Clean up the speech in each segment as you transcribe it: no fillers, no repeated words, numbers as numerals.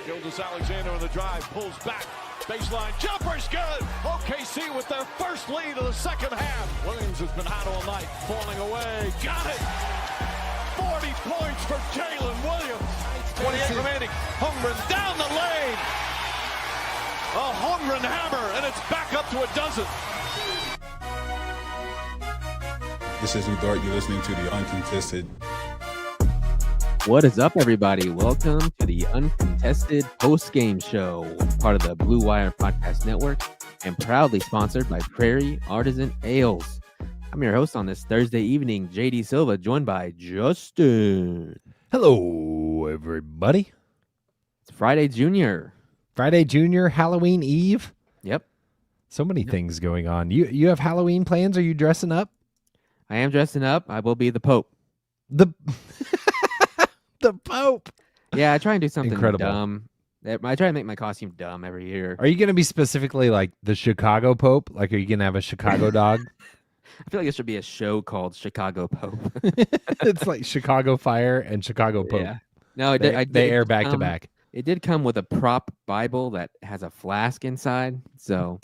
Gilgeous-Alexander on the drive, pulls back, baseline, jumper's good! OKC with their first lead of the second half. Williams has been hot all night, falling away, got it! 40 points for Jalen Williams. 28 remaining, Holmgren down the lane! A Holmgren hammer, and it's back up to a dozen. This is Udart. You're listening to the Uncontested. What is up, everybody? Welcome to the Uncontested Post-Game Show, part of the Blue Wire Podcast Network, and proudly sponsored by Prairie Artisan Ales. I'm your host on this Thursday evening, JD Silva, joined by Justin. Hello, everybody. It's Friday Junior. Friday Junior, Halloween Eve. Yep. So many things going on. You have Halloween plans? Are you dressing up? I am dressing up. I will be the Pope. The Pope. Yeah, I try and do something Incredible. dumb. I try to make my costume dumb every year. Are you going to be specifically like the Chicago Pope? Like, are you going to have a Chicago dog? I feel like it should be a show called Chicago Pope. It's like Chicago Fire and Chicago Pope. Yeah. No, They air back to back. It did come with a prop Bible that has a flask inside. So,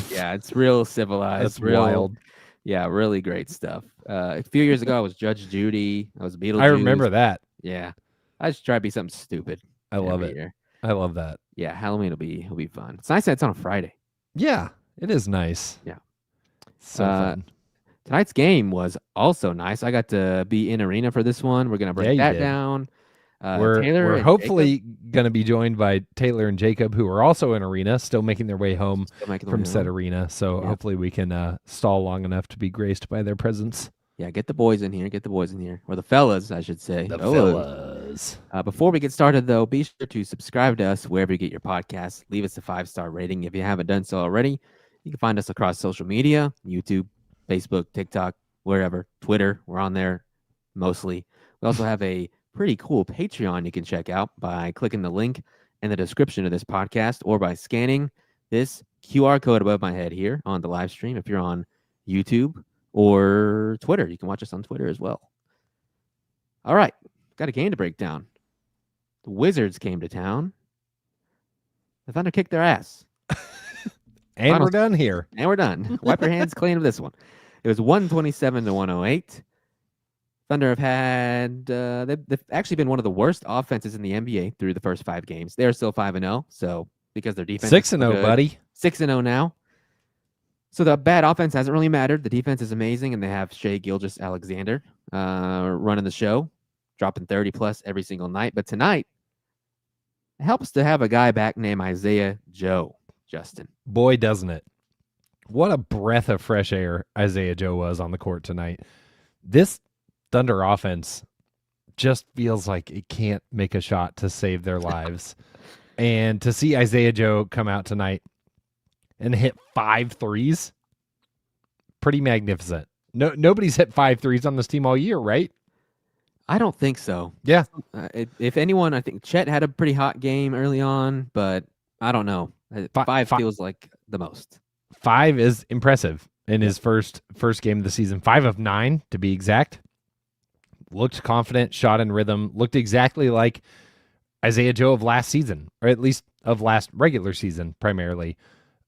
yeah, it's real civilized. That's real wild. Yeah, really great stuff. A few years ago, I was Judge Judy. I was Beetlejuice. I remember that. Yeah. I just try to be something stupid. I love every it. year. I love that. Yeah, Halloween will be fun. It's nice that it's on a Friday. Yeah, it is nice. Yeah. So fun. Tonight's game was also nice. I got to be in arena for this one. We're going to break Yeah, you that did. down. We're Taylor and hopefully going to be joined by Taylor and Jacob, who are also in arena, still making their way home Jacob making from them said home. arena. So Yeah. hopefully we can stall long enough to be graced by their presence. Yeah, get the boys in here. Get the boys in here. Or the fellas, I should say. The Fellas. fellas. Before we get started, though, be sure to subscribe to us wherever you get your podcasts. Leave us a 5-star rating if you haven't done so already. You can find us across social media, YouTube, Facebook, TikTok, wherever, Twitter. We're on there mostly. We also have a pretty cool Patreon you can check out by clicking the link in the description of this podcast or by scanning this QR code above my head here on the live stream. If you're on YouTube or Twitter, you can watch us on Twitter as well. All right, got a game to break down. The Wizards came to town. The Thunder kicked their ass. And Final- we're done here. And we're done. Wipe your hands clean of this one. It was 127-108. Thunder have had, they've actually been one of the worst offenses in the NBA through the first 5 games. They're still 5-0, so because their defense 6-0, buddy. 6-0 now. So the bad offense hasn't really mattered. The defense is amazing, and they have Shai Gilgeous-Alexander running the show, dropping 30-plus every single night. But tonight, it helps to have a guy back named Isaiah Joe, Justin. Boy, doesn't it. What a breath of fresh air Isaiah Joe was on the court tonight. This Thunder offense just feels like it can't make a shot to save their lives. And to see Isaiah Joe come out tonight and hit 5 threes, pretty magnificent. Nobody's hit 5 threes on this team all year, right? I don't think so. Yeah. If anyone, I think Chet had a pretty hot game early on, but I don't know. 5 feels like the most. 5 is impressive in his first game of the season. 5 of 9, to be exact. Looked confident, shot in rhythm, looked exactly like Isaiah Joe of last season, or at least of last regular season, primarily.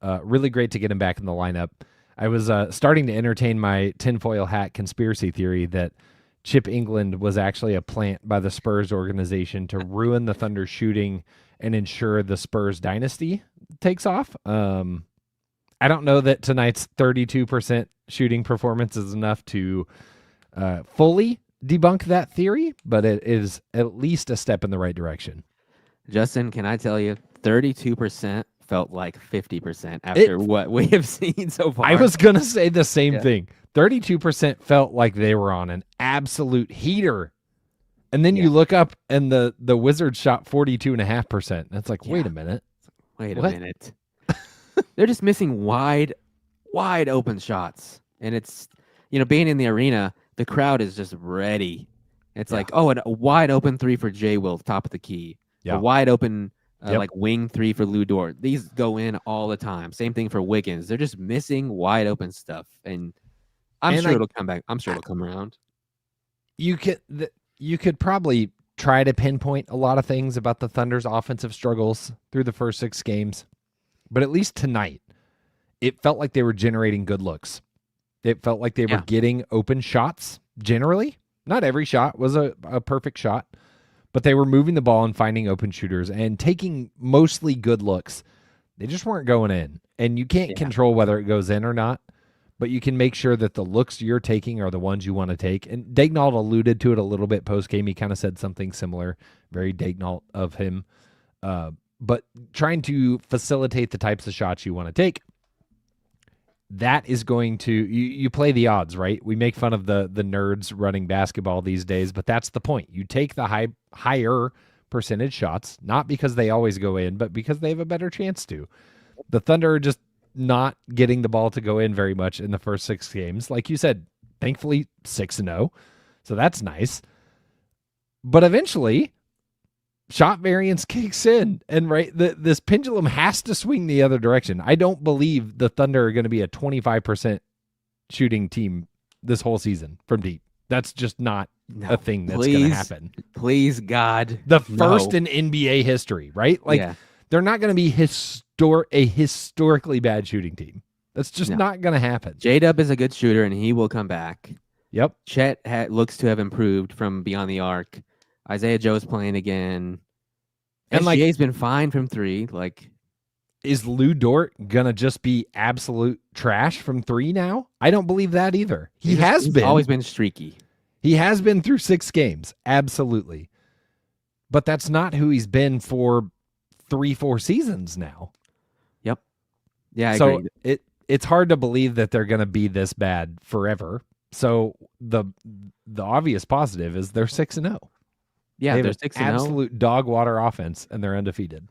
Really great to get him back in the lineup. I was starting to entertain my tinfoil hat conspiracy theory that Chip England was actually a plant by the Spurs organization to ruin the Thunder shooting and ensure the Spurs dynasty takes off. I don't know that tonight's 32% shooting performance is enough to fully debunk that theory, but it is at least a step in the right direction. Justin, can I tell you, 32% felt like 50% after what we have seen so far. I was going to say the same Yeah. thing. 32% felt like they were on an absolute heater. And then you look up and the Wizards shot 42.5%. That's like, wait a minute. Wait What? a minute. They're just missing wide open shots. And it's, being in the arena, the crowd is just ready. It's like, a wide open 3 for J. Will, top of the key. Yeah. A wide open like wing 3 for Lou Dort. These go in all the time. Same thing for Wiggins. They're just missing wide open stuff. And I'm sure it'll come back. I'm sure it'll come around. You could probably try to pinpoint a lot of things about the Thunder's offensive struggles through the first 6 games, but at least tonight, it felt like they were generating good looks. It felt like they were getting open shots generally. Not every shot was a perfect shot, but they were moving the ball and finding open shooters and taking mostly good looks. They just weren't going in. And you can't control whether it goes in or not, but you can make sure that the looks you're taking are the ones you want to take. And Daignault alluded to it a little bit post-game. He kind of said something similar, very Daignault of him. But trying to facilitate the types of shots you want to take, that is going to, you play the odds, right? We make fun of the nerds running basketball these days, but that's the point. You take the higher percentage shots, not because they always go in, but because they have a better chance to. The Thunder are just not getting the ball to go in very much in the first 6 games. Like you said, thankfully 6-0. So that's nice. But eventually, shot variance kicks in, and this pendulum has to swing the other direction. I don't believe the Thunder are going to be a 25% shooting team this whole season from deep. That's just not a thing that's going to happen. Please, God. The first in NBA history, right? They're not going to be a historically bad shooting team. That's just not going to happen. J-Dub is a good shooter, and he will come back. Yep. Chet looks to have improved from beyond the arc. Isaiah Joe's playing again. And SGA's been fine from 3. Is Lou Dort gonna just be absolute trash from 3 now? I don't believe that either. He's always been streaky. He has been through 6 games, absolutely. But that's not who he's been for 3-4 seasons now. Yep. Yeah, I agree. So it's hard to believe that they're gonna be this bad forever. So the obvious positive is they're 6-0. Yeah, they're an 6-0. Absolute dog water offense, and they're undefeated.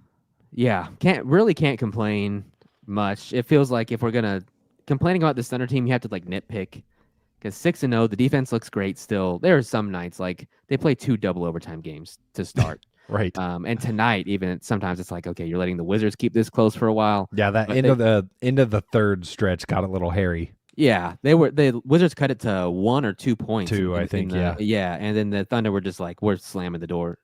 Yeah, can't complain much. It feels like if we're gonna complaining about this Thunder team, you have to nitpick, because 6-0, the defense looks great still. There are some nights they play 2 double overtime games to start, right? And tonight, even sometimes it's okay, you're letting the Wizards keep this close for a while. Yeah, that end of the third stretch got a little hairy. Yeah, the Wizards cut it to 1 or 2 points. 2, I think. Yeah, and then the Thunder were just we're slamming the door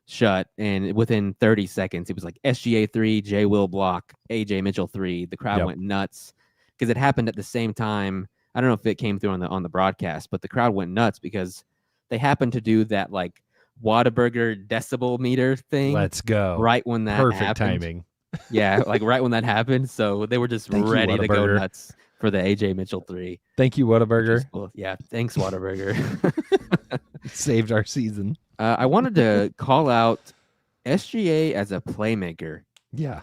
shut, and within 30 seconds, it was SGA 3, J Will block, AJ Mitchell 3. The crowd went nuts because it happened at the same time. I don't know if it came through on the broadcast, but the crowd went nuts because they happened to do that Whataburger decibel meter thing. Let's go! Right when that perfect happened. Timing. Yeah, right when that happened, so they were just ready to go nuts for the AJ Mitchell 3. Thank you, Whataburger. Cool. Yeah, thanks, Whataburger. Saved our season. I wanted to call out SGA as a playmaker. Yeah.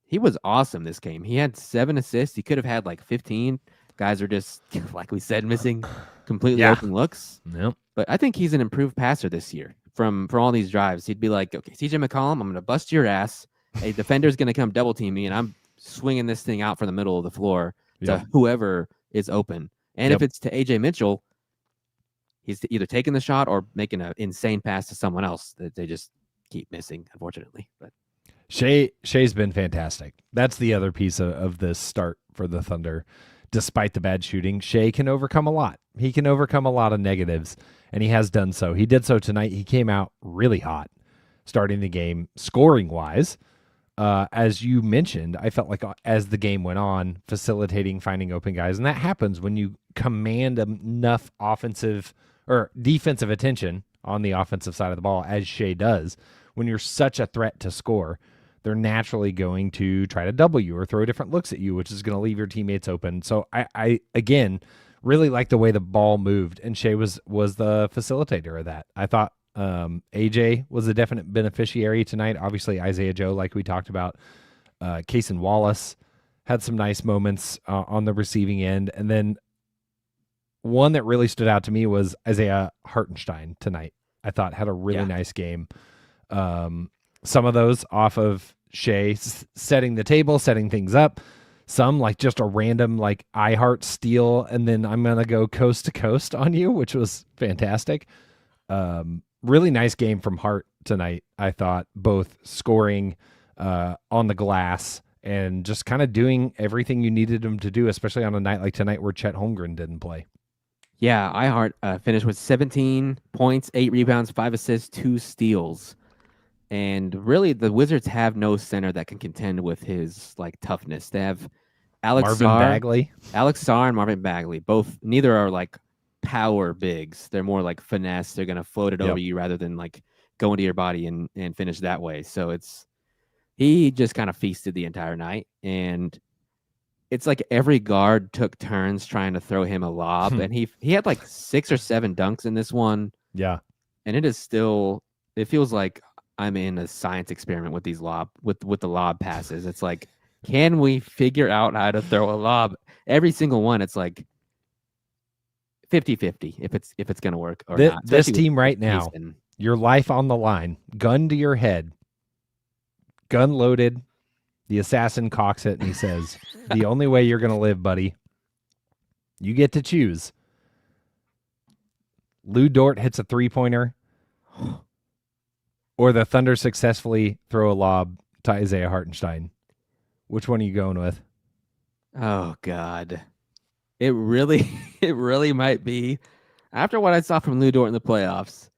He was awesome this game. He had 7 assists. He could have had 15. Guys are just, like we said, missing completely open looks. Yep. But I think he's an improved passer this year. From all these drives, he'd be okay, CJ McCollum, I'm going to bust your ass. A defender's going to come double team me, and I'm swinging this thing out from the middle of the floor to whoever is open. And if it's to AJ Mitchell, he's either taking the shot or making an insane pass to someone else that they just keep missing, unfortunately. But Shai's been fantastic. That's the other piece of this start for the Thunder. Despite the bad shooting, Shai can overcome a lot. He can overcome a lot of negatives, and he has done so. He did so tonight. He came out really hot starting the game, scoring-wise. As you mentioned, I felt like as the game went on, facilitating, finding open guys, and that happens when you command enough offensive or defensive attention on the offensive side of the ball, as Shai does. When you're such a threat to score, they're naturally going to try to double you or throw different looks at you, which is going to leave your teammates open. So I again, really like the way the ball moved, and Shai was the facilitator of that. I thought AJ was a definite beneficiary tonight. Obviously, Isaiah Joe, like we talked about. Cason Wallace had some nice moments on the receiving end. And then one that really stood out to me was Isaiah Hartenstein tonight. I thought had a really nice game. Some of those off of Shai setting the table, setting things up. Some just a random I Heart steal, and then I'm going to go coast to coast on you, which was fantastic. Really nice game from Hart tonight, I thought, both scoring on the glass and just kind of doing everything you needed him to do, especially on a night like tonight where Chet Holmgren didn't play. Yeah, iHeart finished with 17 points, 8 rebounds, 5 assists, 2 steals. And really, the Wizards have no center that can contend with his like toughness. They have Alex Bagley. Sarr and Marvin Bagley. Neither are like power bigs. They're more like finesse. They're gonna float it over you rather than like go into your body and finish that way. So he just kind of feasted the entire night. And it's like every guard took turns trying to throw him a lob. And he had like 6 or 7 dunks in this one. Yeah. And it feels like I'm in a science experiment with these with the lob passes. It's like, can we figure out how to throw a lob? Every single one, it's like 50-50 if it's gonna work or not. This team right now, your life on the line, gun to your head, gun loaded. The assassin cocks it and he says, "The only way you're gonna live, buddy, you get to choose. Lou Dort hits a 3-pointer, or the Thunder successfully throw a lob to Isaiah Hartenstein. Which one are you going with?" Oh God, it really might be. After what I saw from Lou Dort in the playoffs,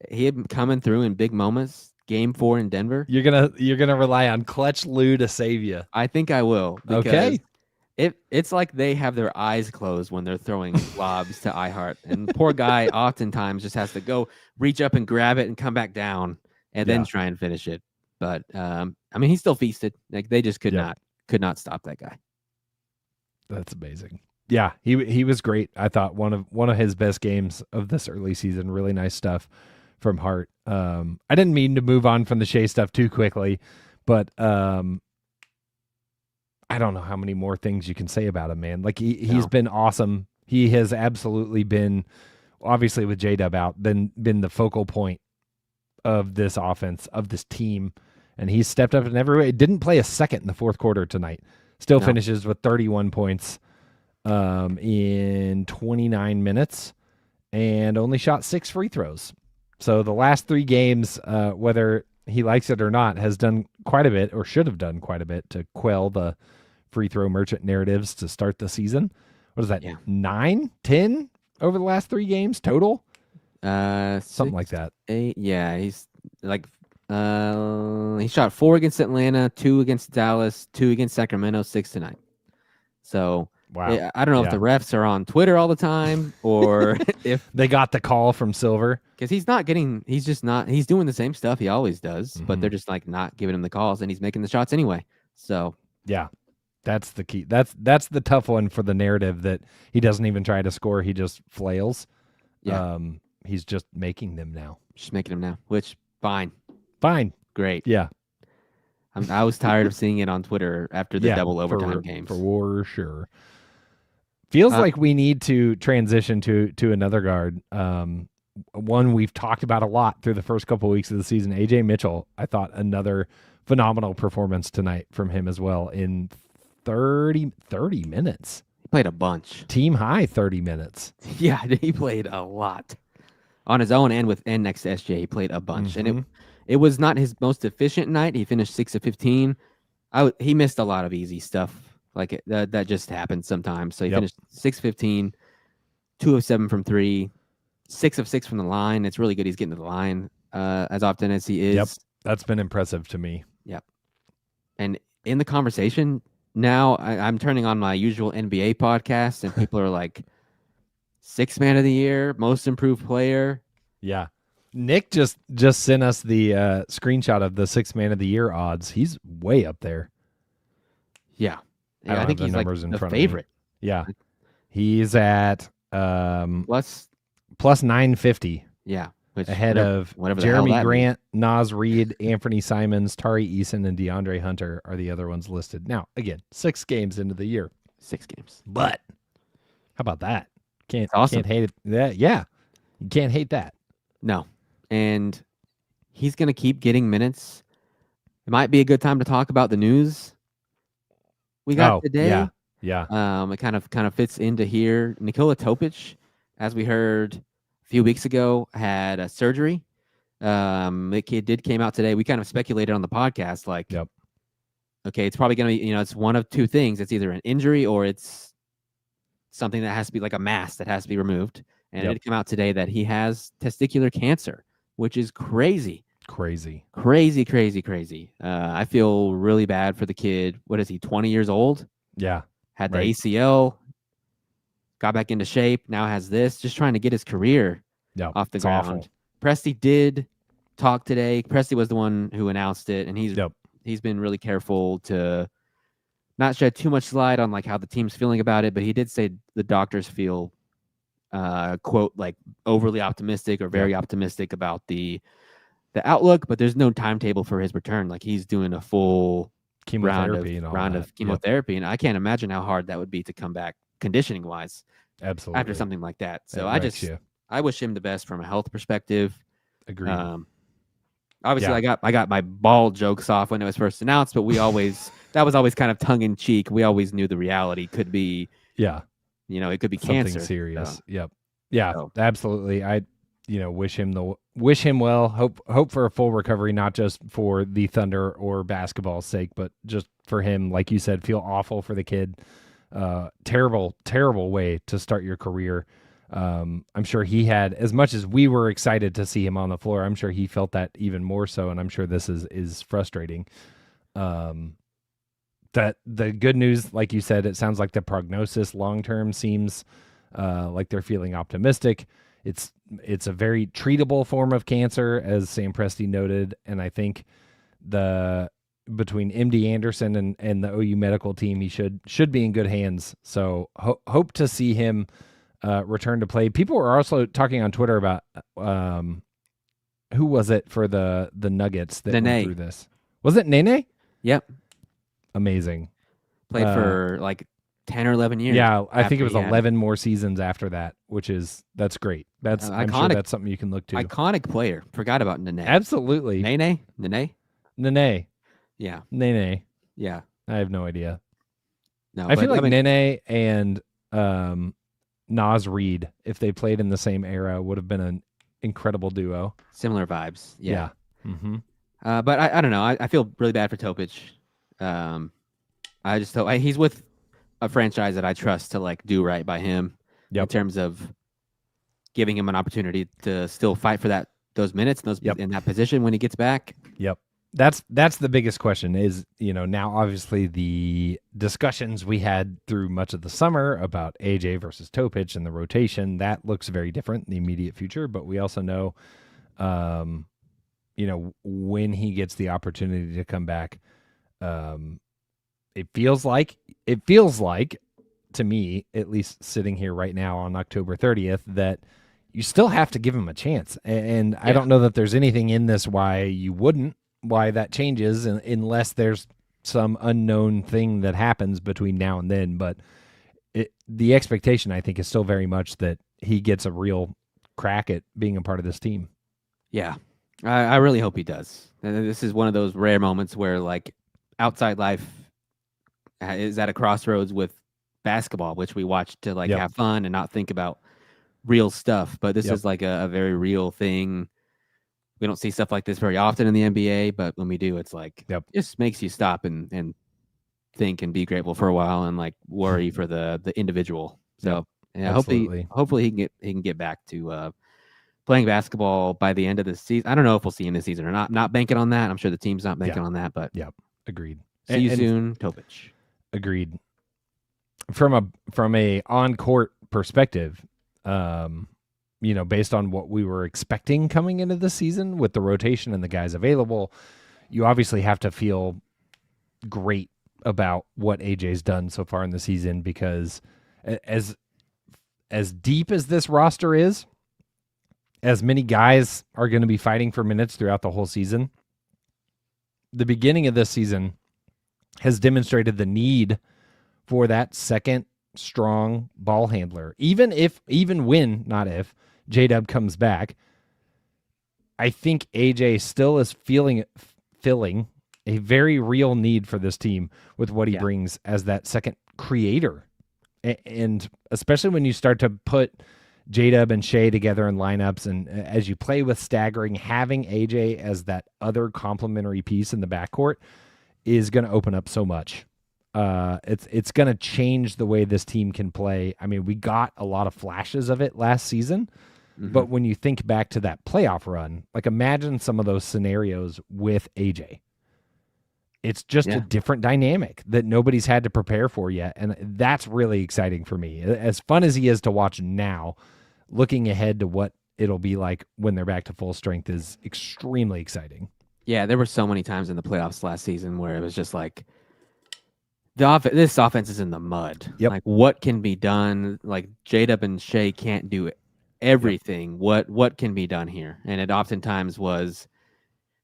he had coming through in big moments. Game 4 in Denver. You're gonna rely on clutch Lou to save you. I think I will. Okay. It's like they have their eyes closed when they're throwing lobs to iHeart, and poor guy oftentimes just has to go reach up and grab it and come back down and then try and finish it. But I mean, he still feasted. Like they just could not stop that guy. That's amazing. Yeah, he was great. I thought one of his best games of this early season. Really nice stuff from Hart. I didn't mean to move on from the Shai stuff too quickly, but I don't know how many more things you can say about him, man. Like he's been awesome. He has absolutely been, obviously with J-Dub out, been the focal point of this offense, of this team, and he's stepped up in every way. Didn't play a second in the fourth quarter tonight. Still finishes with 31 points in 29 minutes and only shot 6 free throws. So the last 3 games, whether he likes it or not, has done quite a bit, or should have done quite a bit, to quell the free throw merchant narratives to start the season. What is that? 9, 10 over the last 3 games total? Something like that. 8. Yeah, he's like he shot 4 against Atlanta, 2 against Dallas, 2 against Sacramento, 6 tonight. So wow. I don't know if the refs are on Twitter all the time or if they got the call from Silver, because he's doing the same stuff he always does, but they're just like not giving him the calls and he's making the shots anyway. So yeah, that's the key. That's the tough one for the narrative, that he doesn't even try to score. He just flails. Yeah. He's just making them now. Just making them now, which fine. Great. Yeah. I was tired of seeing it on Twitter after the double overtime games. For sure. Feels like we need to transition to another guard. One we've talked about a lot through the first couple of weeks of the season. AJ Mitchell, I thought another phenomenal performance tonight from him as well in 30 minutes. He played a bunch. Team high 30 minutes. Yeah, he played a lot. On his own and next to SJ, he played a bunch. And it was not his most efficient night. He finished 6 of 15. He missed a lot of easy stuff. Like that just happens sometimes. So he finished 6-15, 2 of 7 from 3, 6 of 6 from the line. It's really good he's getting to the line as often as he is. Yep, that's been impressive to me. Yep. And in the conversation now, I'm turning on my usual NBA podcast, and people are like, 6th man of the year, most improved player. Yeah. Nick just sent us the screenshot of the 6th man of the year odds. He's way up there. Yeah. I think he's like the favorite. Yeah. He's at plus 950. Yeah. Ahead of Jeremy Grant, Naz Reid, Anthony Simons, Tari Eason, and DeAndre Hunter are the other ones listed. Now, again, 6 games into the year. 6 games. But how about that? Can't hate it. Yeah. You can't hate that. No. And he's going to keep getting minutes. It might be a good time to talk about the news we got today. Yeah. It kind of fits into here. Nicola Topic, as we heard a few weeks ago, had a surgery. The kid came out today. We kind of speculated on the podcast, like, okay, it's probably going to be, it's one of 2 things. It's either an injury or it's something that has to be like a mass that has to be removed. And it came out today that he has testicular cancer, which is crazy. Crazy. I feel really bad for the kid. What is he, 20 years old? Yeah. Had the ACL, got back into shape, now has this, just trying to get his career off the ground. Awful. Presti did talk today. Presti was the one who announced it, and he's been really careful to not shed too much light on like how the team's feeling about it, but he did say the doctors feel quote like overly optimistic or very optimistic about the outlook, but there's no timetable for his return. Like he's doing a full chemotherapy round of chemotherapy, and I can't imagine how hard that would be to come back conditioning wise. Absolutely. After something like that. So I wish him the best from a health perspective. Agreed. Obviously I got my ball jokes off when it was first announced, but that was always kind of tongue in cheek. We always knew the reality could be it could be something cancer. Serious. Absolutely. I wish him well. Hope for a full recovery, not just for the Thunder or basketball's sake, but just for him. Like you said, feel awful for the kid. Terrible way to start your career. I'm sure he had, as much as we were excited to see him on the floor, I'm sure he felt that even more so, and I'm sure this is frustrating. That the good news, like you said, it sounds like the prognosis long term seems like they're feeling optimistic. It's a very treatable form of cancer, as Sam Presti noted, and I think between MD Anderson and the OU medical team, he should be in good hands. So hope to see him return to play. People were also talking on Twitter about who was it for the Nuggets that went through this? Was it Nene? Yep. Amazing. Played for like 10 or 11 years. Yeah, I think it was 11 more seasons after that, that's great. That's I'm sure that's something you can look to. Iconic player. Forgot about Nene. Absolutely. Nene? Yeah. Nene. Yeah. I have no idea. No, I feel like Nene and Nas Reed, if they played in the same era, would have been an incredible duo. Similar vibes. Yeah. Mm-hmm. But I don't know. I feel really bad for Topic. I just hope he's with a franchise that I trust to like do right by him in terms of giving him an opportunity to still fight for those minutes in that position when he gets back. Yep. That's the biggest question is, now obviously the discussions we had through much of the summer about AJ versus Topic and the rotation, that looks very different in the immediate future. But we also know, when he gets the opportunity to come back, it feels like to me, at least sitting here right now on October 30th, that you still have to give him a chance. And I don't know that there's anything in this why that changes unless there's some unknown thing that happens between now and then. But the expectation, I think, is still very much that he gets a real crack at being a part of this team. Yeah, I really hope he does. And this is one of those rare moments where like outside life is at a crossroads with basketball, which we watch to like have fun and not think about real stuff. But this is like a very real thing. We don't see stuff like this very often in the NBA, but when we do, it's like just makes you stop and think and be grateful for a while and like worry for the individual. So hopefully he can get back to playing basketball by the end of the season. I don't know if we'll see him this season or not. I'm not banking on that. I'm sure the team's not banking on that, but agreed. See you soon, Topic. Agreed. From a on-court perspective, based on what we were expecting coming into the season with the rotation and the guys available, you obviously have to feel great about what AJ's done so far in the season, because as deep as this roster is, as many guys are going to be fighting for minutes throughout the whole season, the beginning of this season has demonstrated the need for that second strong ball handler. Even when, not if, J-Dub comes back, I think AJ still is filling a very real need for this team with what he brings as that second creator. And especially when you start to put J-Dub and Shai together in lineups, and as you play with staggering, having AJ as that other complementary piece in the backcourt is going to open up so much. It's going to change the way this team can play. I mean, we got a lot of flashes of it last season, but when you think back to that playoff run, like imagine some of those scenarios with AJ. It's just a different dynamic that nobody's had to prepare for yet, and that's really exciting for me. As fun as he is to watch now, looking ahead to what it'll be like when they're back to full strength is extremely exciting. Yeah, there were so many times in the playoffs last season where it was just like this offense is in the mud. Yep. Like what can be done? Like J-Dub and Shai can't do everything. Yep. What can be done here? And it oftentimes was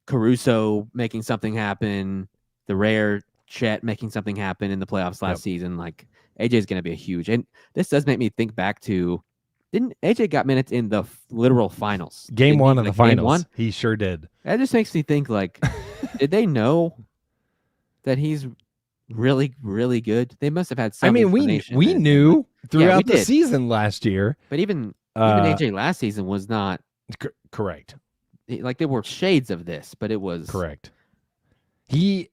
Caruso making something happen, the rare Chet making something happen in the playoffs last season. Like AJ is going to be a huge, and this does make me think back to, didn't AJ got minutes in the literal finals? Game one of the finals. Game one? He sure did. That just makes me think like, did they know that he's really, really good? They must have had some. I mean, we knew throughout the season last year. But even AJ last season was not correct. Like there were shades of this, but it was correct. He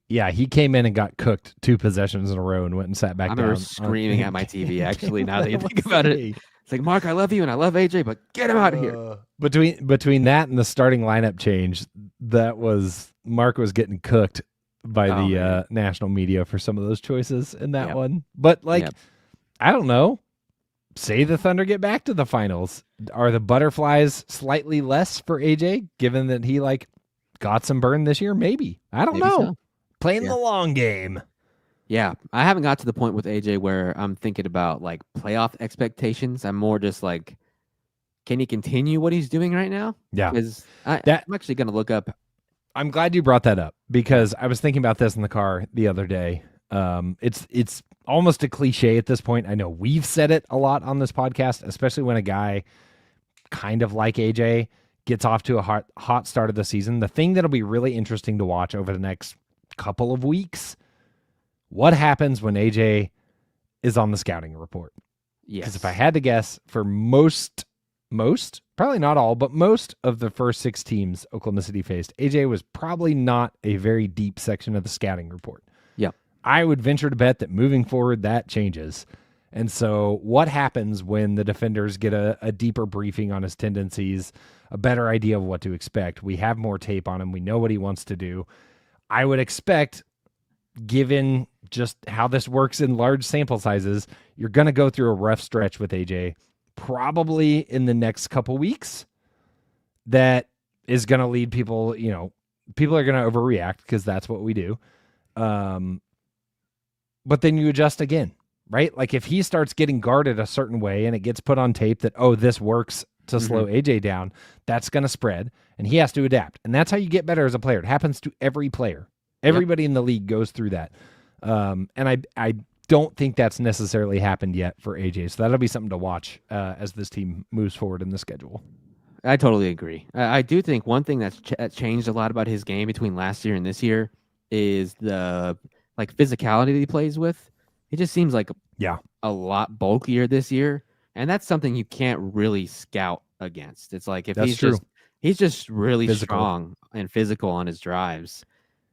came in and got cooked 2 possessions in a row and went and sat back down. I remember screaming at my TV, actually, now that you think about it. It's like, Mark, I love you and I love AJ, but get him out of here. Between that and the starting lineup change, Mark was getting cooked by the national media for some of those choices in that one. But I don't know. Say the Thunder get back to the finals. Are the butterflies slightly less for AJ, given that he got some burn this year? Maybe. I don't know. So. Playing the long game. Yeah. I haven't got to the point with AJ where I'm thinking about playoff expectations. I'm more just can he continue what he's doing right now? Yeah. Because I'm actually going to look up. I'm glad you brought that up because I was thinking about this in the car the other day. It's almost a cliche at this point. I know we've said it a lot on this podcast, especially when a guy kind of like AJ gets off to a hot start of the season. The thing that'll be really interesting to watch over the next couple of weeks, what happens when AJ is on the scouting report? Yes. Because if I had to guess, for most, probably not all, but most of the first 6 teams Oklahoma City faced, AJ was probably not a very deep section of the scouting report. Yeah. I would venture to bet that moving forward, that changes. And so what happens when the defenders get a deeper briefing on his tendencies, a better idea of what to expect? We have more tape on him. We know what he wants to do. I would expect, given just how this works in large sample sizes, you're going to go through a rough stretch with AJ probably in the next couple weeks that is going to lead people, people are going to overreact because that's what we do. But then you adjust again. Right? If he starts getting guarded a certain way and it gets put on tape that, this works to slow AJ down, that's going to spread and he has to adapt. And that's how you get better as a player. It happens to every player. Everybody in the league goes through that. And I don't think that's necessarily happened yet for AJ. So that'll be something to watch as this team moves forward in the schedule. I totally agree. I do think one thing that's changed a lot about his game between last year and this year is the physicality that he plays with. It just seems like a lot bulkier this year, and that's something you can't really scout against. It's like if he's just really strong and physical on his drives,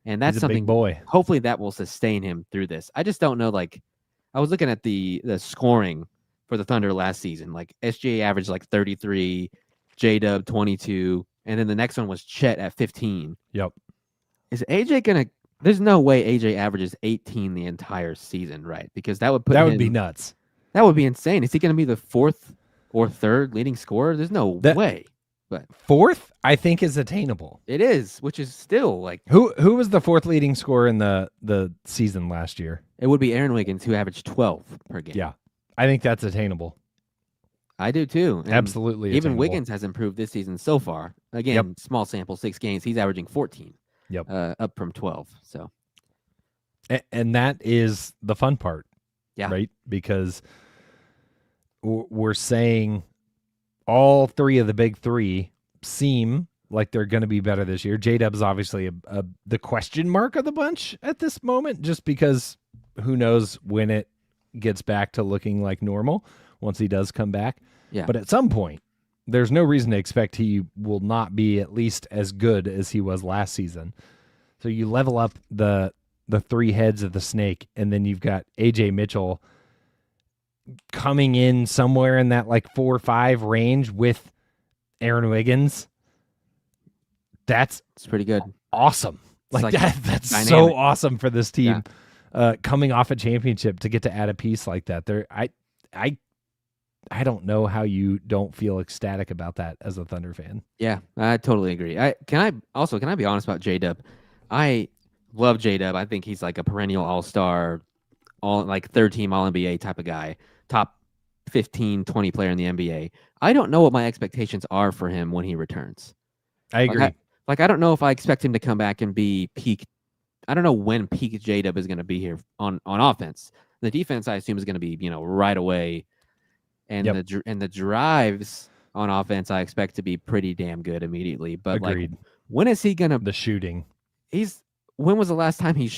and that's something. Big boy. Hopefully, that will sustain him through this. I just don't know. I was looking at the scoring for the Thunder last season. SGA averaged 33, J-Dub 22, and then the next one was Chet at 15. Yep. Is AJ gonna? There's no way AJ averages 18 the entire season, right? Because that would would be nuts. That would be insane. Is he going to be the 4th or 3rd leading scorer? There's no way. But 4th, I think, is attainable. It is, which is still who was the 4th leading scorer in the season last year? It would be Aaron Wiggins, who averaged 12 per game. Yeah, I think that's attainable. I do too. And absolutely. Even attainable. Wiggins has improved this season so far. Again, small sample, 6 games. He's averaging 14. Yep. Up from 12. So, and that is the fun part. Yeah. Right. Because we're saying all 3 of the big 3 seem like they're going to be better this year. J-Dub's obviously the question mark of the bunch at this moment, just because who knows when it gets back to looking like normal once he does come back. Yeah. But at some point, there's no reason to expect he will not be at least as good as he was last season. So you level up the the three heads of the snake, and then you've got AJ Mitchell coming in somewhere in that like 4 or 5 range with Aaron Wiggins. That's pretty good. Awesome. It's like that's dynamic. so awesome for this team. Coming off a championship to get to add a piece like that. I don't know how you don't feel ecstatic about that as a Thunder fan. Yeah, I totally agree. Can I be honest about J-Dub? I love J-Dub. I think he's like a perennial all-star, third team All-NBA type of guy, top 15, 20 player in the NBA. I don't know what my expectations are for him when he returns. I agree. I don't know if I expect him to come back and be peak. I don't know when peak J-Dub is going to be here on offense. The defense, I assume, is going to be, right away. And the drives on offense, I expect to be pretty damn good immediately. But Agreed. When is he gonna? The shooting. When was the last time he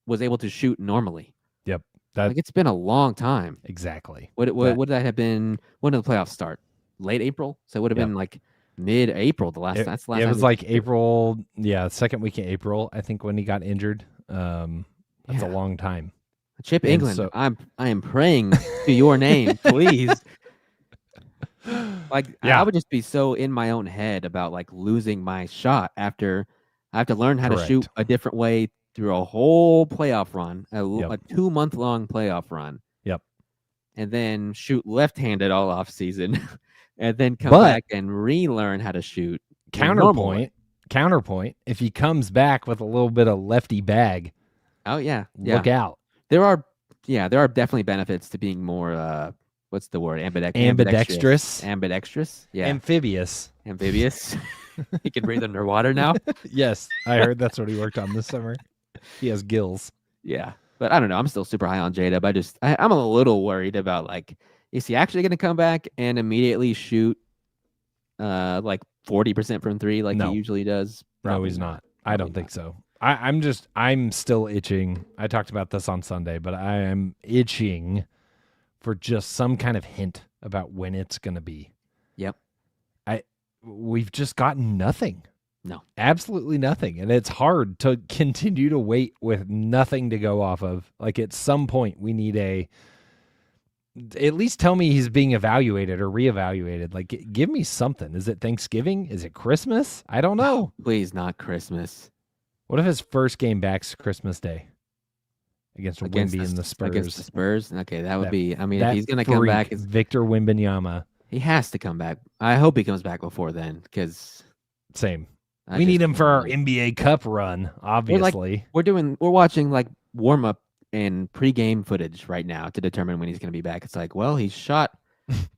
was able to shoot normally? Yep. It's been a long time. Exactly. Would that have been? When did the playoffs start? Late April. So it would have been like mid-April. That's the last. It was like April. Yeah, second week in April. I think when he got injured. That's a long time. Chip England, I am praying to your name, please. I would just be so in my own head about losing my shot after I have to learn how to shoot a different way through a whole playoff run, a 2-month-long playoff run. Yep. And then shoot left-handed all off season, and then come back and relearn how to shoot. Counterpoint. If he comes back with a little bit of lefty bag, look out. There are definitely benefits to being more what's the word? Ambidextrous. Ambidextrous. Yeah. Amphibious. He can breathe underwater now. Yes, I heard that's what he worked on this summer. He has gills. Yeah, but I don't know. I'm still super high on J-Dub. I'm a little worried about is he actually going to come back and immediately shoot 40% from three he usually does? Probably no, he's not. I don't think so. I'm still itching. I talked about this on Sunday, but I am itching for just some kind of hint about when it's going to be. Yep. We've just gotten nothing. No. Absolutely nothing. And it's hard to continue to wait with nothing to go off of. At some point we need at least tell me he's being evaluated or reevaluated. Give me something. Is it Thanksgiving? Is it Christmas? I don't know. Please, not Christmas. What if his first game back's Christmas Day against Wemby and the Spurs? Against the Spurs? Okay, that would be. I mean, if he's going to come back, it's Victor Wembanyama. He has to come back. I hope he comes back before then, because same. We need him for our NBA Cup run. Obviously, we're watching warm up and pregame footage right now to determine when he's going to be back. It's he shot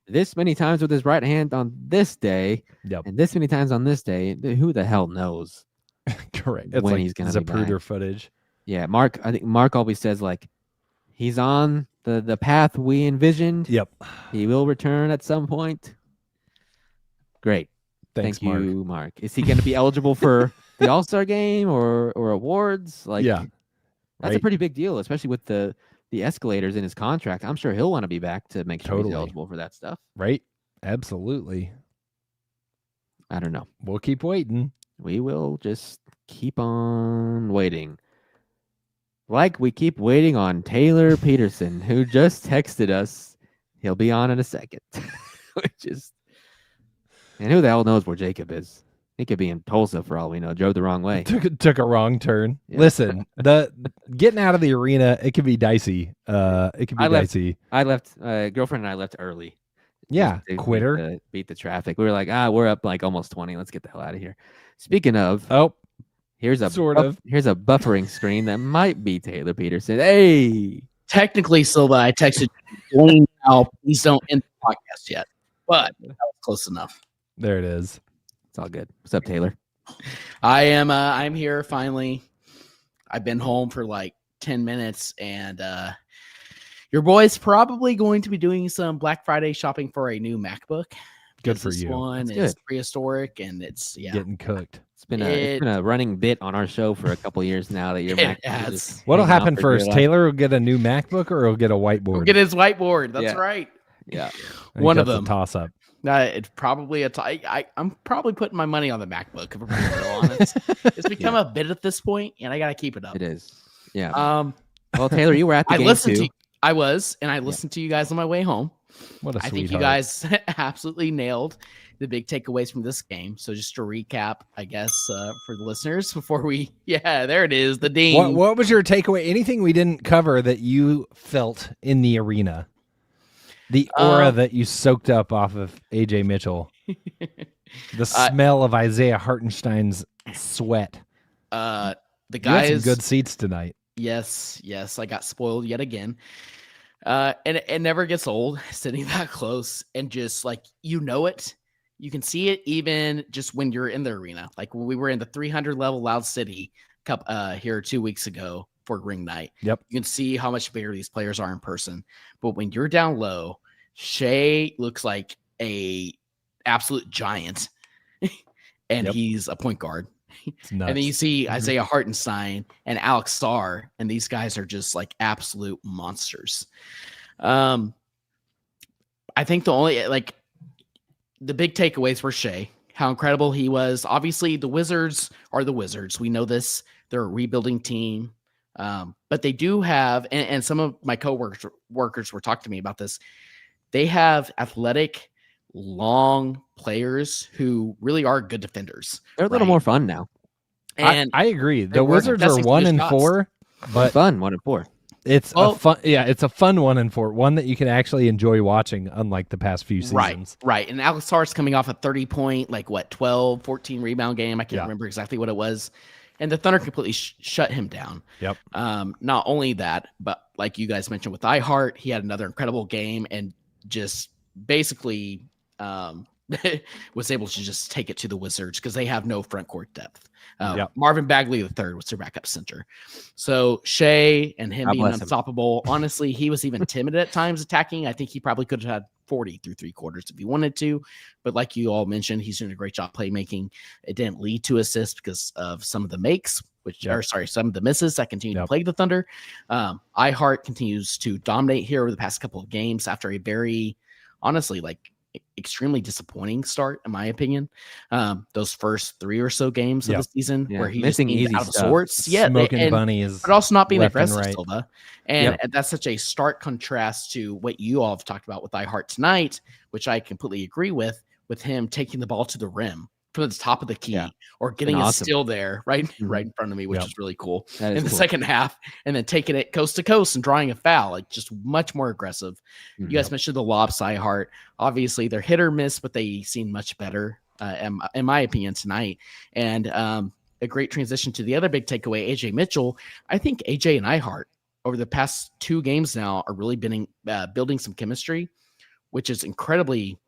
this many times with his right hand on this day, and this many times on this day. Who the hell knows? Correct. It's when he's going to be Zapruder back. Footage. Yeah, Mark. I think Mark always says he's on the path we envisioned. Yep. He will return at some point. Great. Thank you, Mark. Is he going to be eligible for the All-Star game or awards? That's a pretty big deal, especially with the escalators in his contract. I'm sure he'll want to be back to make sure he's eligible for that stuff. Right. Absolutely. I don't know. We'll keep waiting. We will just keep on waiting. We keep waiting on Taylor Peterson, who just texted us. He'll be on in a second. And who the hell knows where Jacob is? He could be in Tulsa for all we know. Drove the wrong way. Took a wrong turn. Yeah. Listen, getting out of the arena, it can be dicey. Dicey. I left. Girlfriend and I left early. Yeah, quitter. Beat the traffic. We were we're up almost 20. Let's get the hell out of here. Speaking of, here's a buffering screen that might be Taylor Peterson. Hey, technically, Silva, I texted you now. Please don't end the podcast yet, but that was close enough. There it is. It's all good. What's up, Taylor? I'm here finally. I've been home for 10 minutes, and your boy's probably going to be doing some Black Friday shopping for a new MacBook. Good for this you. One is prehistoric, and it's getting cooked. It's been a running bit on our show for a couple years now that your MacBook is. What'll happen first? Taylor will get a new MacBook, or he'll get a whiteboard. He'll get his whiteboard. That's right. Yeah, one of them. Toss up. It's probably I'm probably putting my money on the MacBook. If I'm being real honest, it's become a bit at this point, and I got to keep it up. It is. Yeah. Well, Taylor, you were at the game too. I listened to you guys on my way home. What a I sweetheart. think you guys absolutely nailed the big takeaways from this game. So just to recap, I guess, for the listeners before there it is, the ding. What was your takeaway? Anything we didn't cover that you felt in the arena? The aura that you soaked up off of AJ Mitchell. The smell of Isaiah Hartenstein's sweat. The You guys, had some good seats tonight. Yes, I got spoiled yet again. And it never gets old sitting that close and just like, it. You can see it even just when you're in the arena. Like when we were in the 300 level Loud City Cup here 2 weeks ago for ring night. Yep. You can see how much bigger these players are in person. But when you're down low, Shai looks like a absolute giant. And he's a point guard. And then you see Isaiah Hartenstein and Alex Starr, and these guys are just like absolute monsters. I think the big takeaways were Shai, how incredible he was. Obviously, the Wizards are the Wizards. We know this. They're a rebuilding team. But they do have, and some of my coworkers were talking to me about this, they have athletic, long players who really are good defenders. They're a little more fun now. And I agree. The Wizards are 1-4, but fun 1-4. It's a fun, it's a fun 1-4, one that you can actually enjoy watching, unlike the past few seasons. Right. And Alex Starr's coming off a 30-point, 12, 14 rebound game. I can't remember exactly what it was. And the Thunder completely shut him down. Yep. Not only that, but like you guys mentioned with iHeart, he had another incredible game and just basically was able to just take it to the Wizards because they have no front court depth. Marvin Bagley III was their backup center. So Shai and him being unstoppable, honestly, he was even timid at times attacking. I think he probably could have had 40 through 3 quarters if he wanted to. But like you all mentioned, he's doing a great job playmaking. It didn't lead to assists because of some of the makes, some of the misses that continue to plague the Thunder. iHeart continues to dominate here over the past couple of games after a very, honestly, extremely disappointing start, in my opinion. Those first 3 or so games of the season where he's missing just easy out of stuff. sorts. Smoking bunny is, but also not being left aggressive, and right. Silva. And that's such a stark contrast to what you all have talked about with iHeart tonight, which I completely agree with him taking the ball to the rim from the top of the key or getting a steal there right in front of me, which is really cool in the second half, and then taking it coast to coast and drawing a foul, just much more aggressive. You guys mentioned the lobs, iHeart. Obviously, they're hit or miss, but they seem much better, in my opinion, tonight. And a great transition to the other big takeaway, AJ Mitchell. I think AJ and iHeart over the past 2 games now are really building some chemistry, which is incredibly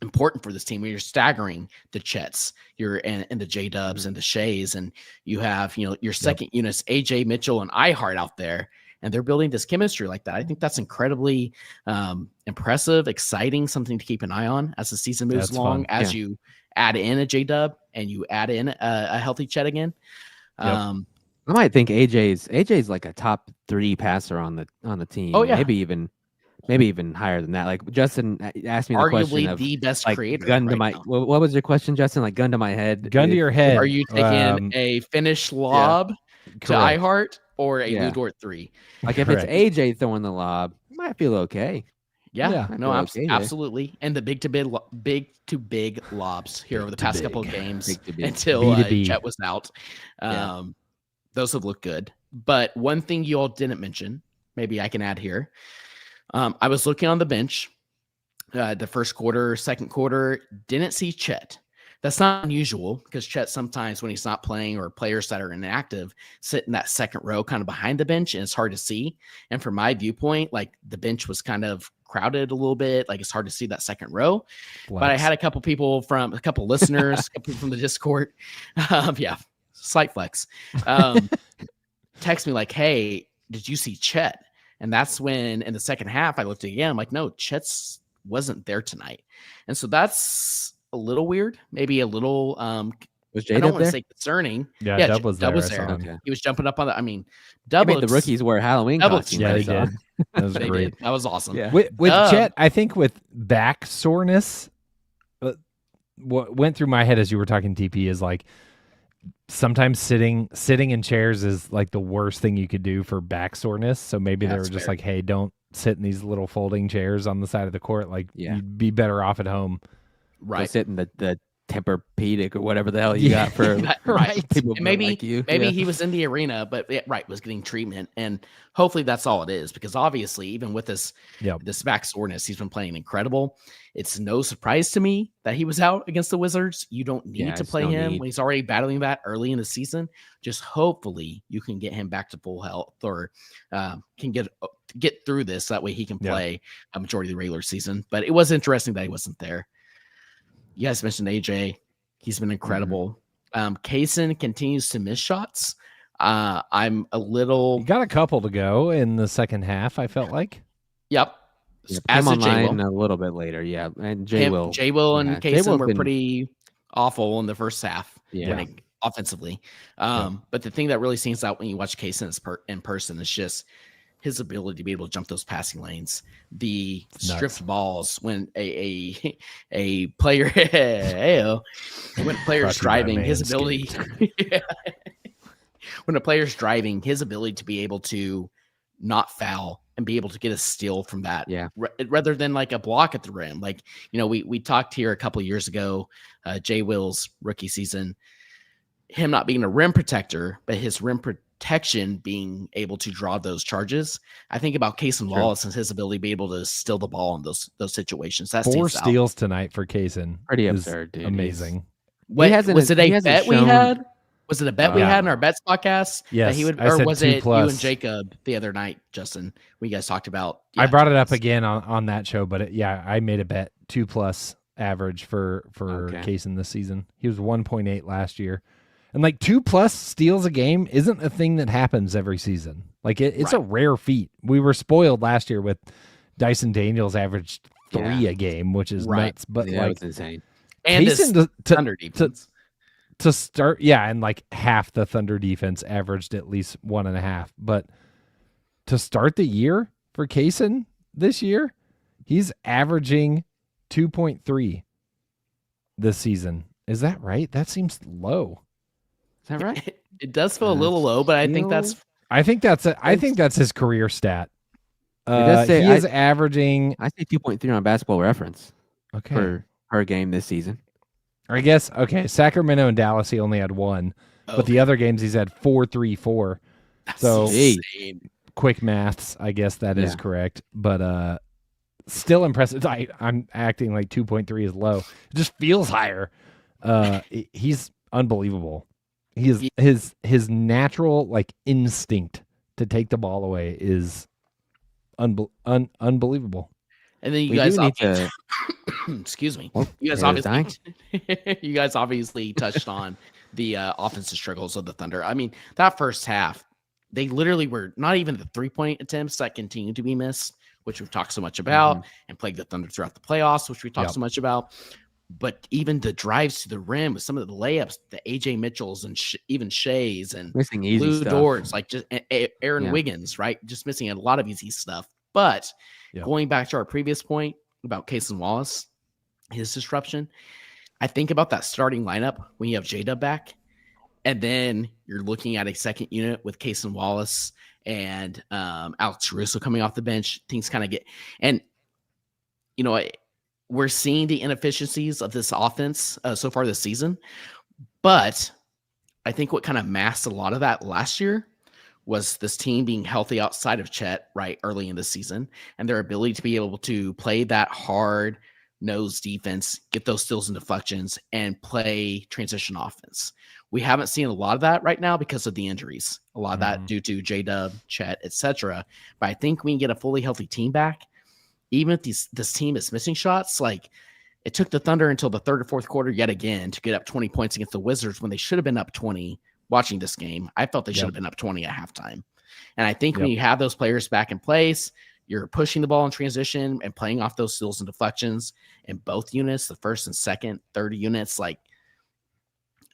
important for this team. When you're staggering the Chets, you're and the J Dubs and the Shays, and you have your second units, AJ Mitchell and iHeart out there, and they're building this chemistry like that. I think that's incredibly impressive, exciting, something to keep an eye on as the season moves along. As you add in a J Dub and you add in a healthy Chet again. I might think AJ's like a top 3 passer on the team. Oh yeah, maybe even higher than that. Like Justin asked me the question of the best creator. Gun to my what was your question, Justin? Like gun to my head. Gun to your head. Are you taking a finished lob to iHeart or a Lou Dort 3? Like if it's AJ throwing the lob, it might feel okay. Absolutely. And the big to big lobs here over the past couple of games until Chet was out. Those have looked good. But one thing you all didn't mention, maybe I can add here. I was looking on the bench, the first quarter, second quarter, didn't see Chet. That's not unusual because Chet sometimes when he's not playing or players that are inactive sit in that second row kind of behind the bench and it's hard to see. And from my viewpoint, the bench was kind of crowded a little bit. It's hard to see that second row. But I had a couple listeners, a couple from the Discord. Slight flex. Text me hey, did you see Chet? And that's when in the second half, I looked again. I'm like, no, Chet's wasn't there tonight. And so that's a little weird, maybe a little, was Jay I don't want there? to say concerning. Yeah, Dub was there. Okay. He was jumping up on Dub. The rookies wear Halloween costumes. Yeah, they did. That was great. That was awesome. Yeah. With Chet, I think with back soreness, what went through my head as you were talking TP is sometimes sitting in chairs is like the worst thing you could do for back soreness. So maybe they were just like, hey, don't sit in these little folding chairs on the side of the court. Like you'd be better off at home. Right. Go sit in the Tempur-Pedic or whatever the hell you got for people maybe like you. Maybe he was in the arena, but was getting treatment, and hopefully that's all it is. Because obviously, even with this back soreness, he's been playing incredible. It's no surprise to me that he was out against the Wizards. You don't need to play him when he's already battling that early in the season. Just hopefully you can get him back to full health, or can get through this. That way he can play a majority of the regular season. But it was interesting that he wasn't there. You guys mentioned AJ. He's been incredible. Kaysen continues to miss shots. I'm a little... He got a couple to go in the second half, I felt like. Yep. Came online a little bit later, and J Will and Kaysen were pretty awful in the first half, offensively. But the thing that really stands out when you watch Kaysen in person is just his ability to be able to jump those passing lanes, the stripped balls when a player when a player's driving, his ability when a player's driving, his ability to be able to not foul and be able to get a steal from that, rather than like a block at the rim. Like, we talked here a couple of years ago, Jay Will's rookie season, him not being a rim protector, but his rim protection being able to draw those charges. I think about Kaysen Wallace and his ability to be able to steal the ball in those situations. That's 4 steals tonight for Kaysen. Pretty absurd, dude. Amazing. Was it a bet we had? Was it a bet we had in our bets podcast? Yes. Or was it you and Jacob the other night, Justin? We guys talked about. I brought it up again on that show, but I made a bet 2+ average for Kaysen this season. He was 1.8 last year. And like 2+ steals a game isn't a thing that happens every season. Like it's a rare feat. We were spoiled last year with Dyson Daniels averaged 3 a game, which is nuts. But it's insane. And Kaysen Thunder defense to start, and like half the Thunder defense averaged at least 1.5. But to start the year for Kaysen this year, he's averaging 2.3 this season. Is that right? That seems low. Is that right? It does feel a little low, but I think that's his career stat. It does say he is averaging. I say 2.3 on Basketball Reference. Okay. For her game this season. I guess Sacramento and Dallas he only had 1, but the other games he's had 4, 3, 4. So quick maths, I guess that is correct, but still impressive. I'm acting like 2.3 is low. It just feels higher. He's unbelievable. His natural like instinct to take the ball away is unbelievable. And then you guys excuse me. You guys obviously touched on the offensive struggles of the Thunder. I mean, that first half, they literally were not even the 3-point attempts that continue to be missed, which we've talked so much about, and plagued the Thunder throughout the playoffs, which we talked so much about. But even the drives to the rim with some of the layups, the AJ Mitchells and even Shai's and missing easy Lou stuff. Dort's, like just Aaron Wiggins, right? Just missing a lot of easy stuff. But going back to our previous point about Kaysen Wallace, his disruption, I think about that starting lineup when you have J-Dub back, and then you're looking at a second unit with Kaysen Wallace and Alex Caruso coming off the bench. Things kind of get, and we're seeing the inefficiencies of this offense so far this season, but I think what kind of masked a lot of that last year was this team being healthy outside of Chet right early in the season, and their ability to be able to play that hard nose defense, get those steals and deflections, and play transition offense. We haven't seen a lot of that right now because of the injuries. A lot of that due to J-Dub, Chet, etc. But I think we can get a fully healthy team back. Even if this team is missing shots, like it took the Thunder until the third or fourth quarter yet again to get up 20 points against the Wizards when they should have been up 20. Watching this game, I felt they should have been up 20 at halftime. And I think when you have those players back in place, you're pushing the ball in transition and playing off those steals and deflections in both units, the first and second, third units. Like,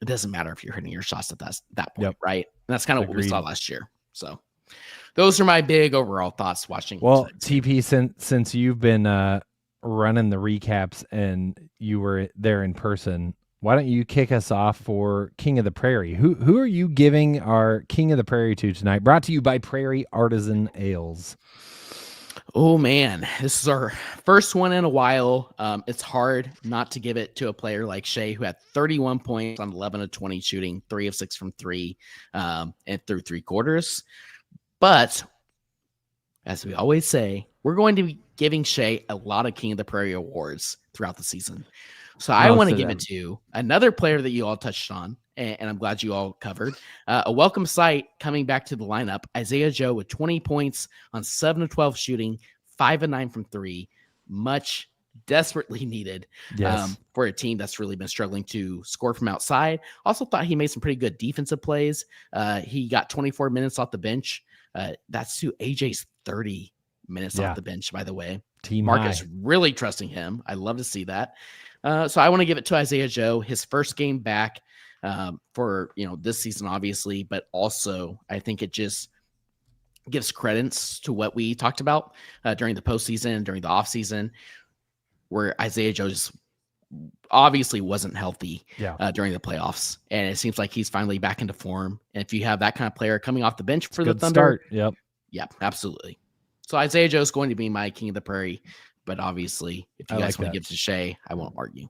it doesn't matter if you're hitting your shots at that point, right? And that's kind of what we saw last year. So those are my big overall thoughts watching. Well, TP, since you've been running the recaps and you were there in person, why don't you kick us off for King of the Prairie? Who are you giving our King of the Prairie to tonight? Brought to you by Prairie Artisan Ales. Oh man, this is our first one in a while. It's hard not to give it to a player like Shai, who had 31 points on 11 of 20 shooting, 3 of 6 from 3, and through 3 quarters. But as we always say, we're going to be giving Shai a lot of King of the Prairie awards throughout the season. So I want to give it to another player that you all touched on, and I'm glad you all covered. A welcome sight coming back to the lineup, Isaiah Joe with 20 points on 7 of 12 shooting, 5 of 9 from 3. Much desperately needed for a team that's really been struggling to score from outside. Also thought he made some pretty good defensive plays. He got 24 minutes off the bench. That's to AJ's 30 minutes off the bench, by the way. Team Marcus high. really trusting him. I love to see that. So I want to give it to Isaiah Joe, his first game back for this season, obviously, but also I think it just gives credence to what we talked about during the postseason, during the offseason, where Isaiah Joe just obviously wasn't healthy during the playoffs, and it seems like he's finally back into form. And if you have that kind of player coming off the bench for the Thunder, yeah, absolutely. So Isaiah Joe is going to be my King of the Prairie. But obviously, if you guys want to give it to Shai, I won't argue.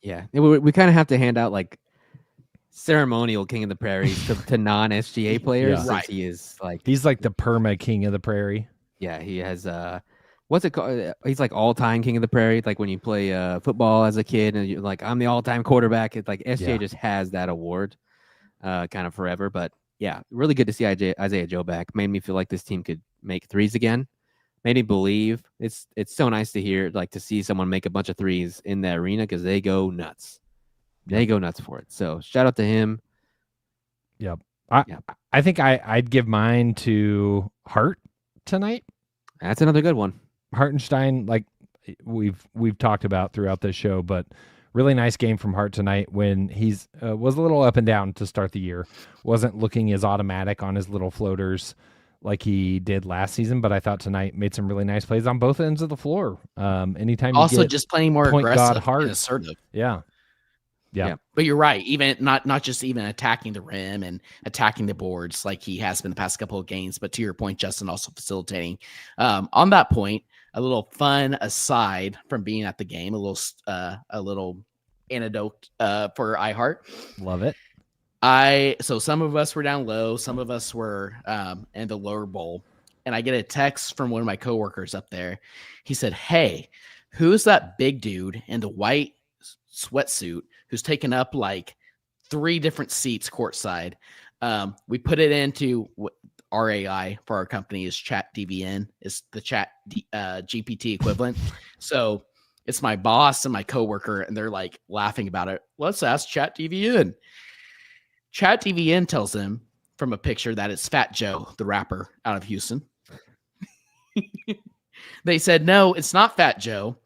Yeah, we kind of have to hand out like ceremonial King of the Prairie to non-SGA players. Yeah. Right. He's like the perma King of the Prairie. Yeah, he has what's it called? He's like all-time King of the Prairie. Like when you play football as a kid and you're like, I'm the all-time quarterback. It's like SGA just has that award kind of forever. But yeah, really good to see Isaiah Joe back. Made me feel like this team could make threes again. Made me believe. It's so nice to hear, like to see someone make a bunch of threes in the arena because they go nuts. They go nuts for it. So shout out to him. Yep. I think I'd give mine to Hart tonight. That's another good one. Hartenstein, like we've talked about throughout this show, but really nice game from Hart tonight when he's was a little up and down to start the year. Wasn't looking as automatic on his little floaters like he did last season, but I thought tonight made some really nice plays on both ends of the floor. Anytime also you get just playing more point aggressive guard Hart, and assertive. Yeah. But you're right. Even not just even attacking the rim and attacking the boards like he has been the past couple of games, but to your point, Justin, also facilitating. On that point, a little fun aside from being at the game, a little anecdote for iHeart. Love it. So some of us were down low, some of us were in the lower bowl, and I get a text from one of my coworkers up there. He said, "Hey, who's that big dude in the white sweatsuit who's taken up like 3 different seats courtside?" We put it into RAI for our company is Chat DVN, is the Chat GPT equivalent. So it's my boss and my coworker, and they're like laughing about it. Let's ask Chat DVN. Chat DVN tells him from a picture that it's Fat Joe, the rapper out of Houston. They said, no, it's not Fat Joe.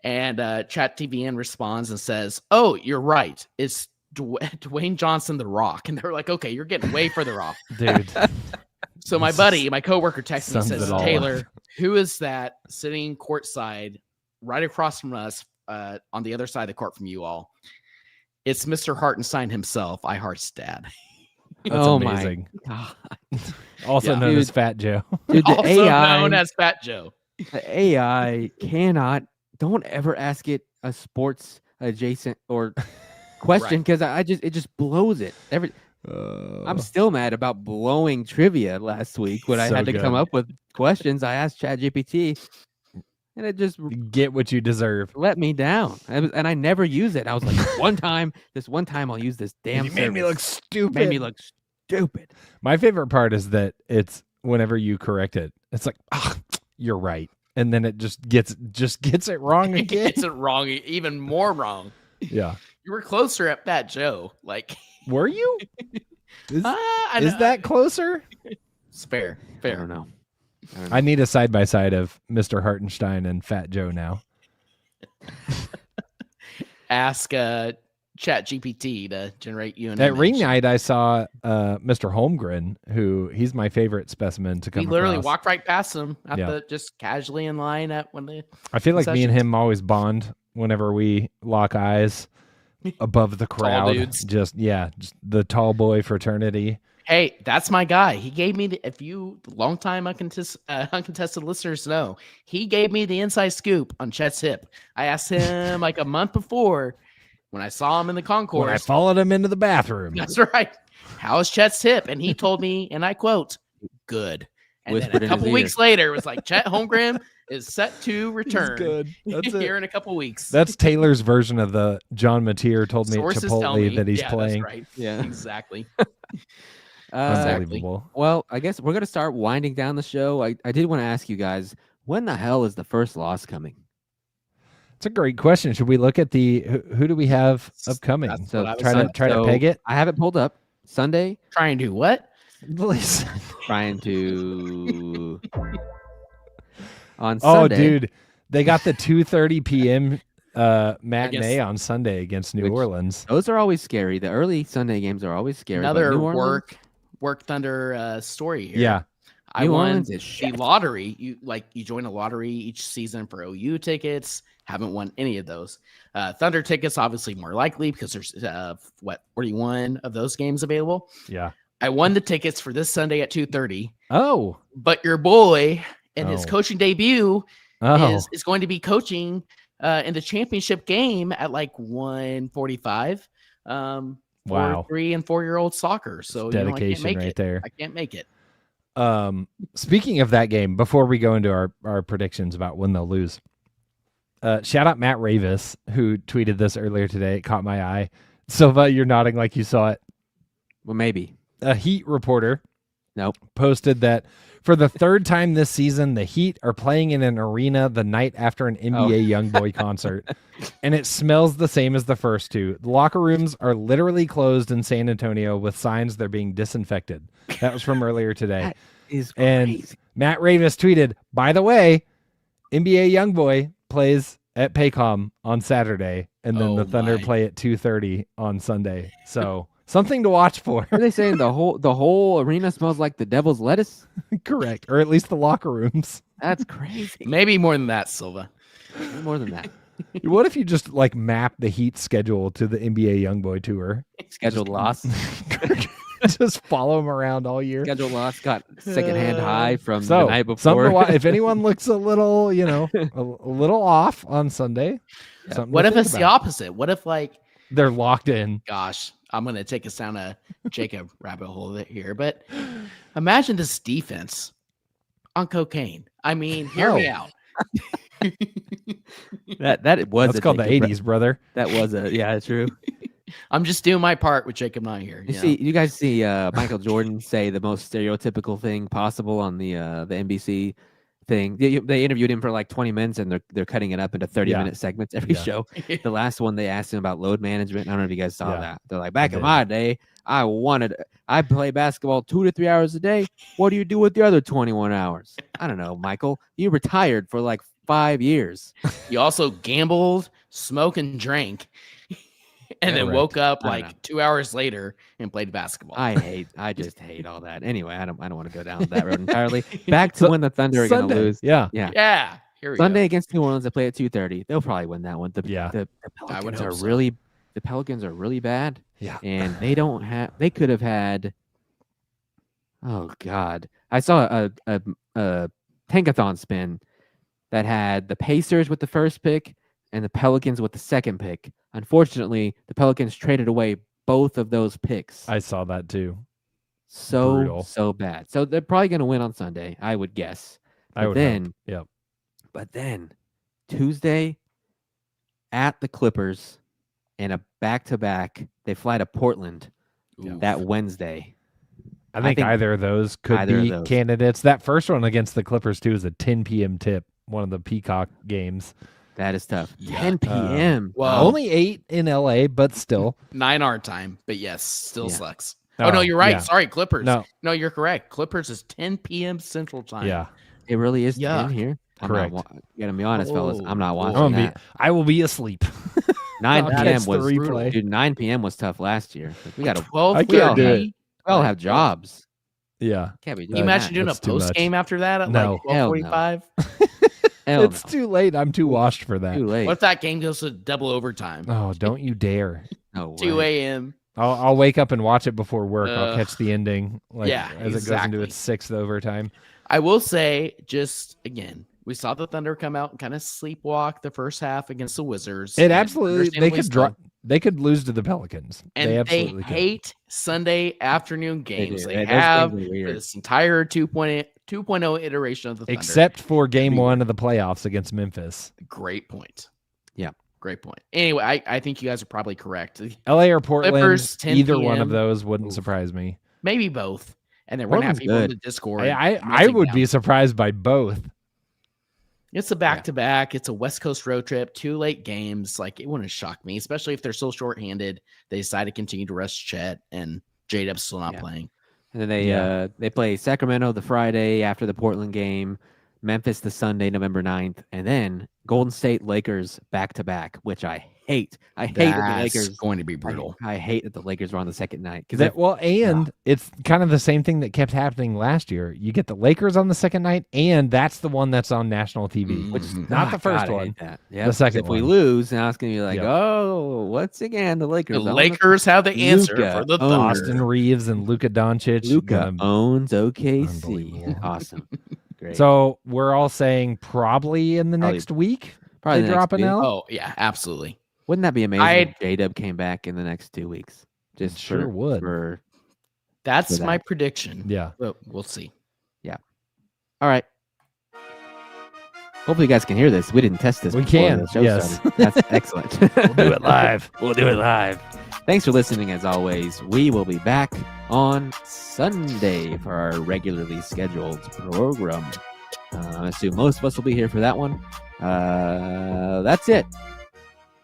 And Chat DVN responds and says, oh, you're right. It's Dwayne Johnson, the Rock. And they're like, okay, you're getting way further off. Dude. So my buddy, my coworker texts me and says, Taylor, up. who is that sitting courtside right across from us on the other side of the court from you all? It's Mr. Hartenstein himself, iHeart's dad. That's amazing. My God. Also known as Fat Joe. Dude, the Also AI, known as Fat Joe. The AI don't ever ask it a sports adjacent or question because it just blows it. I'm still mad about blowing trivia last week when I had to come up with questions. I asked ChatGPT and it just get what you deserve. Let me down. And I never use it. I was like, this one time I'll use this damn You made me look stupid. Made me look stupid. My favorite part is that it's whenever you correct it, it's like, you're right. And then it just gets it wrong again. Gets it wrong, even more wrong. Yeah. You were closer at Fat Joe. Like, were you? Is that closer? It's fair. I don't know. I need a side-by-side of Mr. Hartenstein and Fat Joe now. Ask ChatGPT to generate you an At image. ring night, I saw Mr. Holmgren, who he's my favorite specimen to come We literally across. walked right past him at the just casually in line at when the I feel like me and sessions. him always bond whenever we lock eyes. above the crowd. dudes. Just the tall boy fraternity. Hey, that's my guy. He gave me if you longtime uncontested listeners know, he gave me the inside scoop on Chet's hip. I asked him like a month before when I saw him in the concourse. When I followed him into the bathroom. That's right. How's Chet's hip? And he told me, and I quote, good. And Whispered then a in couple his weeks later, it was like Chet Holmgren is set to return good. That's it. here in a couple weeks. That's Taylor's version of the John Mateer told me at Sources tell Chipotle me. that he's Yeah, playing. That's right. Yeah. Exactly. Unbelievable. Well, I guess we're gonna start winding down the show. I did want to ask you guys, when the hell is the first loss coming? It's a great question. Should we look at the who do we have upcoming? That's So what I was try saying. to peg it. I have it pulled up. Sunday, Trying to do what? Listen. trying to on Oh, Sunday. dude, they got the 2:30 p.m. matinee guess- on Sunday against New Which- Orleans. Those are always scary. The early Sunday games are always scary. but Another New Orleans, work thunder story here. Yeah, I New won Orleans is the shit. lottery. You join a lottery each season for OU tickets. Haven't won any of those. Thunder tickets, obviously more likely because there's 41 of those games available. yeah. I won the tickets for this Sunday at 2:30. Oh, But your boy in his Oh. coaching debut oh, is going to be coaching in the championship game at like 1:45. Wow. 3 and 4-year-old soccer. So I can't dedication make right it. there. I can't make it. Speaking of that game, before we go into our predictions about when they'll lose, shout out Matt Ravis, who tweeted this earlier today. It caught my eye. Silva, you're nodding like you saw it. Well, maybe. A Heat reporter Nope. posted that for the third time this season, the Heat are playing in an arena the night after an NBA Youngboy concert, and it smells the same as the first two. The locker rooms are literally closed in San Antonio with signs they're being disinfected. That was from earlier today. That is And crazy. Matt Ravis tweeted, by the way, NBA Youngboy plays at Paycom on Saturday, and then Oh the Thunder my. play at 2:30 on Sunday. So something to watch for. Are they saying the whole arena smells like the devil's lettuce? Correct. Or at least the locker rooms. That's crazy. Maybe more than that, Silva. More than that. What if you just like map the Heat schedule to the NBA Youngboy tour? Scheduled loss. Just follow him around all year. Scheduled loss got secondhand high from So, the night something to before. if anyone looks a little, a little off on Sunday, something What to if think it's the about. opposite? What if, like, They're locked in. gosh, I'm going to take us down a Jacob rabbit hole here, but imagine this defense on cocaine. I mean, hear me Oh. out. that was That's a called the Jacob 80s, brother. That was true. I'm just doing my part with Jacob not here. You guys see Michael Jordan say the most stereotypical thing possible on the NBC thing. They interviewed him for like 20 minutes and they're cutting it up into 30-minute segments every Yeah. show. The last one they asked him about load management. I don't know if you guys saw Yeah. that. They're like, back in did. my day, I play basketball 2 to 3 hours a day. What do you do with the other 21 hours? I don't know, Michael. You retired for like 5 years. You also gambled, smoked, and drank, and then Correct. woke up I don't like know. 2 hours later and played basketball. I just hate all that. Anyway, I don't want to go down that road entirely. Back to when the Thunder are going to Sunday. lose. Yeah. Yeah. yeah. Here we Sunday go. against New Orleans, they play at 2:30. They'll probably win that one. The I would Pelicans hope are so. the Pelicans are really bad, Yeah. and they could have had. Oh God! I saw a tankathon spin that had the Pacers with the first pick and the Pelicans with the second pick. Unfortunately, the Pelicans traded away both of those picks. I saw that too. So brutal. bad. So they're probably going to win on Sunday, I would guess. I But would then, hope. Yep. But then Tuesday at the Clippers in a back-to-back, they fly to Portland Ooh. that Wednesday. I think either of those could either of be those. candidates. That first one against the Clippers too is a 10 p.m. tip, one of the Peacock games. That is tough. Yeah. 10 p.m. Well, Only 8 in LA, but still. 9 our time, but yes, still Yeah. sucks. Oh, no, you're right. yeah. Sorry, Clippers. No. You're correct. Clippers is 10 p.m. Central Time. Yeah. It really is 10 Yuck. here. Correct. You gotta be honest, fellas. I'm not Oh, watching I'm gonna that. I will be asleep. 9 I'll p.m. catch the was replay. dude. 9 p.m. was tough last year. We got to. 12 I can't do it. We all have jobs. Yeah. Can't be Can doing you imagine that. doing a That's too post much. game after that at No. like Hell no. 12:45? Hell It's no. too late. I'm too washed for that. Too late. What if that game goes to double overtime? Oh, don't you dare. No 2 way. a.m. I'll wake up and watch it before work. I'll Ugh. catch the ending Yeah, as it goes into its sixth overtime. I will say, just again, we saw the Thunder come out and kind of sleepwalk the first half against the Wizards. It and absolutely understandably so. they could lose to the Pelicans. And they they absolutely could. hate Sunday afternoon games. do. They Those have games are weird. this entire 2.0 iteration of the Thunder. Except for game 1 of the playoffs against Memphis. Great point. Yeah. Great point. Anyway, I think you guys are probably correct. LA or Portland, Clippers, 10 either one of PM. those wouldn't Oof. surprise me. Maybe both. And then we're going to have Portland's people in good. the Discord. I melting would down. be surprised by both. It's a back-to-back. It's a West Coast road trip. 2 late games. Like, it wouldn't shock me, especially if they're so short-handed. They decide to continue to rest Chet, and J-Dub's still not playing. And then they play Sacramento the Friday after the Portland game, Memphis the Sunday, November 9th, and then Golden State Lakers back-to-back, which I hate. I hate that the That's Lakers going to be brutal. I hate that the Lakers were on the second night because It's kind of the same thing that kept happening last year. You get the Lakers on the second night, and that's the one that's on national TV. which is Not the first one. Yeah, The second if we one. lose, now it's gonna be like, Yep. oh, once again the Lakers. The Lakers have the answer Luka for the owns Thunder. Austin Reeves and Luka Doncic. Luka owns OKC. Unbelievable. Awesome, great. So we're all saying probably in the Probably- next week probably they the drop next an week. L. Oh, yeah, absolutely. Wouldn't that be amazing? I'd- if J-Dub came back in the next 2 weeks. Just Sure for, would. For, That's for my that. prediction. Yeah. But we'll see. all right. Hopefully you guys can hear this. We didn't test this. We before can, the show yes. started. That's excellent. We'll do it live. We'll do it live. Thanks for listening. As always, we will be back on Sunday for our regularly scheduled program. I assume most of us will be here for that one. That's it.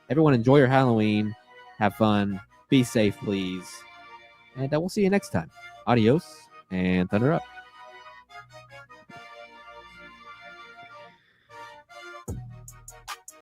Everyone enjoy your Halloween. Have fun. Be safe, please. And we'll see you next time. Adios and Thunder up.